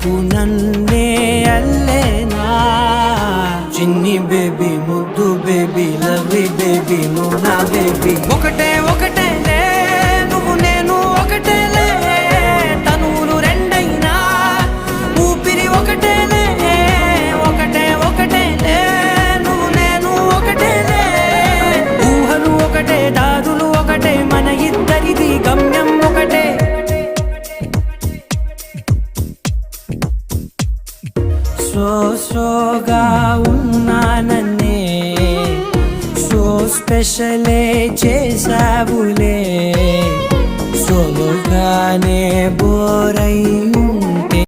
చూపు నన్నే అల్లేనా. చిన్ని బేబీ ముద్దు బేబీ లవ్లీ బేబీ నువ్వు నా బేబీ. ఒకటే ఒకటేలే నువ్వు నేను ఒకటేలే, తనువులు రెండైనా ఊపిరి ఒకటేలే. ఒకటే ఒకటేలే నువ్వు నేను ఒకటేలే, ఊహలు ఒకటే దారులు ఒకటే, మన ఇద్దరిది గమ్యం ఒకటే. సోగా ఉన్నానన్నే సో స్పెషలే చేసావులే. సోలోగానే బోరై